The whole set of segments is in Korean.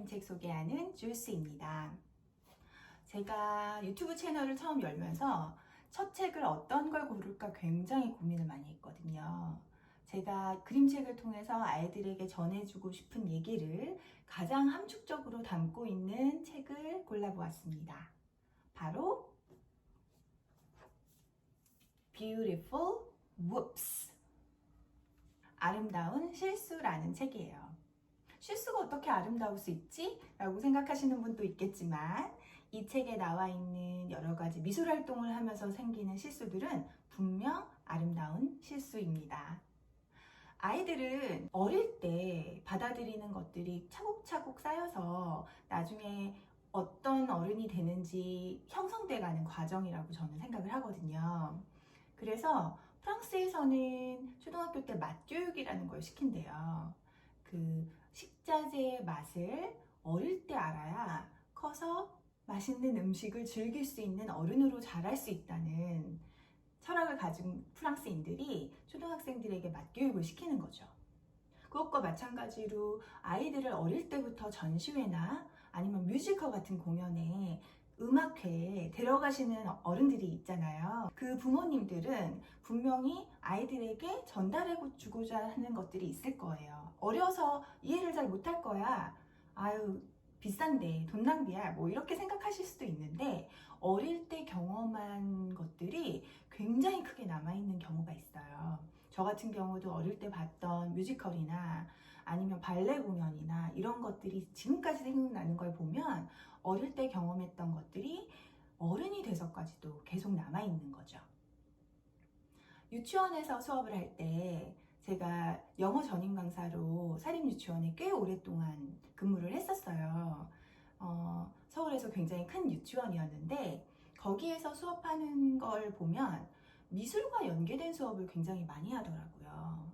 그림책 소개하는 주스입니다. 제가 유튜브 채널을 처음 열면서 첫 책을 어떤 걸 고를까 굉장히 고민을 많이 했거든요. 제가 그림책을 통해서 아이들에게 전해주고 싶은 얘기를 가장 함축적으로 담고 있는 책을 골라보았습니다. 바로 Beautiful Whoops, 아름다운 실수라는 책이에요. 실수가 어떻게 아름다울 수 있지? 라고 생각하시는 분도 있겠지만 이 책에 나와 있는 여러 가지 미술 활동을 하면서 생기는 실수들은 분명 아름다운 실수입니다. 아이들은 어릴 때 받아들이는 것들이 차곡차곡 쌓여서 나중에 어떤 어른이 되는지 형성돼가는 과정이라고 저는 생각을 하거든요. 그래서 프랑스에서는 초등학교 때 맛교육이라는 걸 시킨대요. 그 식자재의 맛을 어릴 때 알아야 커서 맛있는 음식을 즐길 수 있는 어른으로 자랄 수 있다는 철학을 가진 프랑스인들이 초등학생들에게 맛교육을 시키는 거죠. 그것과 마찬가지로 아이들을 어릴 때부터 전시회나 아니면 뮤지컬 같은 공연에 음악회에 데려가시는 어른들이 있잖아요. 그 부모님들은 분명히 아이들에게 전달해 주고자 하는 것들이 있을 거예요. 어려서 이해를 잘 못할 거야. 아유, 비싼데 돈 낭비야. 뭐 이렇게 생각하실 수도 있는데 어릴 때 경험한 것들이 굉장히 크게 남아있는 경우가 있어요. 저 같은 경우도 어릴 때 봤던 뮤지컬이나 아니면 발레 공연이나 이런 것들이 지금까지 생각나는 걸 보면 어릴 때 경험했던 것들이 어른이 돼서까지도 계속 남아있는 거죠. 유치원에서 수업을 할 때 제가 영어 전임 강사로 사립유치원에 꽤 오랫동안 근무를 했었어요. 서울에서 굉장히 큰 유치원이었는데 거기에서 수업하는 걸 보면 미술과 연계된 수업을 굉장히 많이 하더라고요.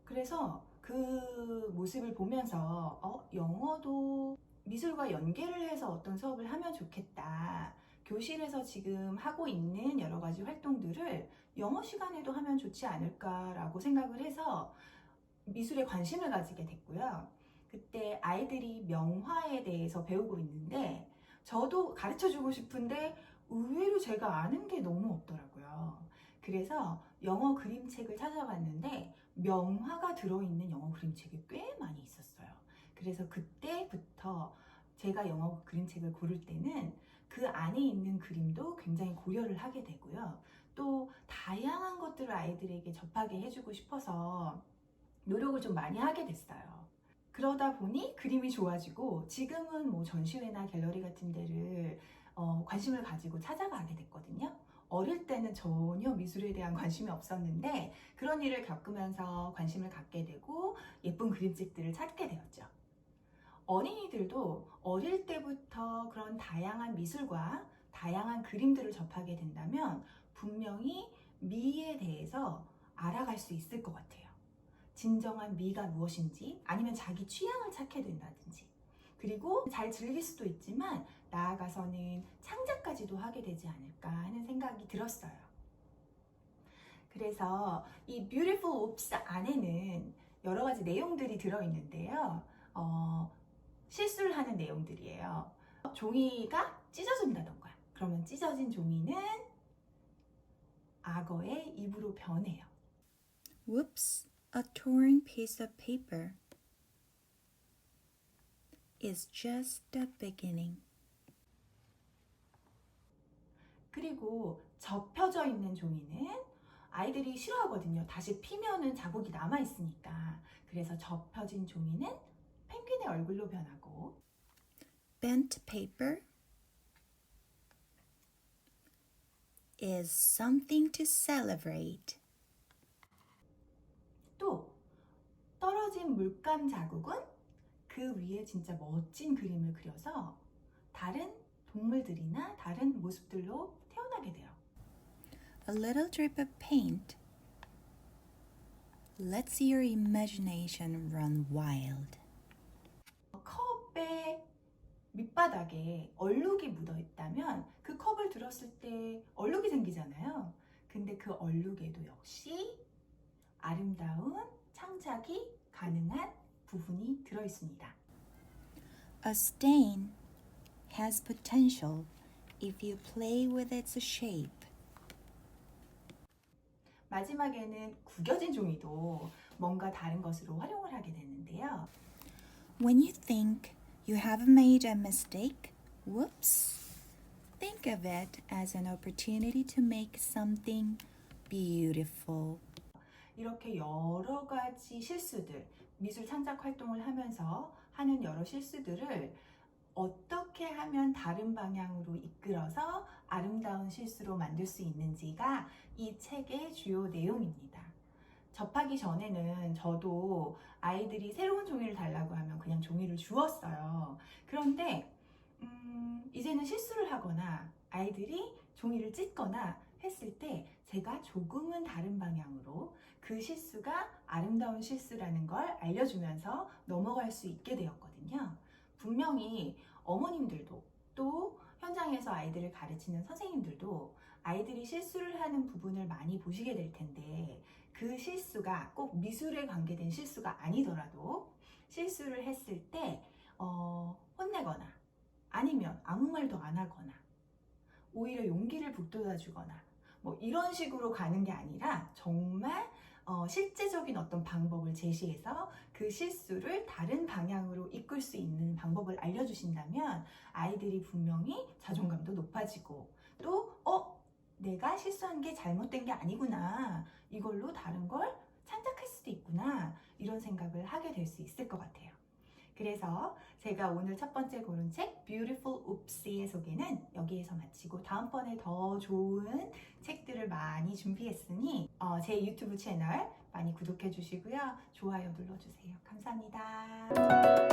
그래서 그 모습을 보면서 영어도 미술과 연계를 해서 어떤 수업을 하면 좋겠다. 교실에서 지금 하고 있는 여러 가지 활동들을 영어 시간에도 하면 좋지 않을까라고 생각을 해서 미술에 관심을 가지게 됐고요. 그때 아이들이 명화에 대해서 배우고 있는데 저도 가르쳐 주고 싶은데 의외로 제가 아는 게 너무 없더라고요. 그래서 영어 그림책을 찾아봤는데 명화가 들어있는 영어 그림책이 꽤 많이 있었어요. 그래서 그때부터 제가 영어 그림책을 고를 때는 그 안에 있는 그림도 굉장히 고려를 하게 되고요. 또 다양한 것들을 아이들에게 접하게 해주고 싶어서 노력을 좀 많이 하게 됐어요. 그러다 보니 그림이 좋아지고 지금은 뭐 전시회나 갤러리 같은 데를 관심을 가지고 찾아가게 됐거든요. 어릴 때는 전혀 미술에 대한 관심이 없었는데 그런 일을 겪으면서 관심을 갖게 되고 예쁜 그림책들을 찾게 되었죠. 어린이들도 어릴 때부터 그런 다양한 미술과 다양한 그림들을 접하게 된다면 분명히 미에 대해서 알아갈 수 있을 것 같아요. 진정한 미가 무엇인지 아니면 자기 취향을 찾게 된다든지 그리고 잘 즐길 수도 있지만 나아가서는 창작까지도 하게 되지 않을까 하는 생각이 들었어요. 그래서 이 Beautiful Oops 안에는 여러 가지 내용들이 들어있는데요. 실수를 하는 내용들이에요. 종이가 찢어진다던가 그러면 찢어진 종이는 악어의 입으로 변해요. Whoops, a torn piece of paper is just the beginning. 그리고 접혀져 있는 종이는 아이들이 싫어하거든요. 다시 피면은 자국이 남아있으니까. 그래서 접혀진 종이는 펭귄의 얼굴로 변하고 Bent paper is something to celebrate. 또 떨어진 물감 자국은 그 위에 진짜 멋진 그림을 그려서 다른 동물들이나 다른 모습들로 태어나게 돼요. A little drip of paint lets your imagination run wild. 컵의 밑바닥에 얼룩이 묻어 있다면 그 컵을 들었을 때 얼룩이 생기잖아요. 근데 그 얼룩에도 역시 아름다운 창작이 가능한 부분이 들어 있습니다. A stain has potential if you play with its shape. 마지막에는 구겨진 종이도 뭔가 다른 것으로 활용을 하게 되는데요. When you think you have made a mistake, whoops, think of it as an opportunity to make something beautiful. 이렇게 여러 가지 실수들, 미술 창작 활동을 하면서 하는 여러 실수들을 어떻게 하면 다른 방향으로 이끌어서 아름다운 실수로 만들 수 있는지가 이 책의 주요 내용입니다. 접하기 전에는 저도 아이들이 새로운 종이를 달라고 하면 그냥 종이를 주었어요. 그런데 이제는 실수를 하거나 아이들이 종이를 찢거나 했을 때 제가 조금은 다른 방향으로 그 실수가 아름다운 실수라는 걸 알려주면서 넘어갈 수 있게 되었거든요. 분명히 어머님들도 또 현장에서 아이들을 가르치는 선생님들도 아이들이 실수를 하는 부분을 많이 보시게 될 텐데 그 실수가 꼭 미술에 관계된 실수가 아니더라도 실수를 했을 때 혼내거나 아니면 아무 말도 안 하거나 오히려 용기를 북돋아 주거나 뭐 이런 식으로 가는 게 아니라 정말 실제적인 어떤 방법을 제시해서 그 실수를 다른 방향으로 이끌 수 있는 방법을 알려주신다면 아이들이 분명히 자존감도 높아지고 또 내가 실수한 게 잘못된 게 아니구나, 이걸로 다른 걸 창작할 수도 있구나, 이런 생각을 하게 될 수 있을 것 같아요. 그래서 제가 오늘 첫 번째 고른 책 Beautiful Oops의 소개는 여기에서 마치고 다음번에 더 좋은 책들을 많이 준비했으니 제 유튜브 채널 많이 구독해 주시고요. 좋아요 눌러주세요. 감사합니다.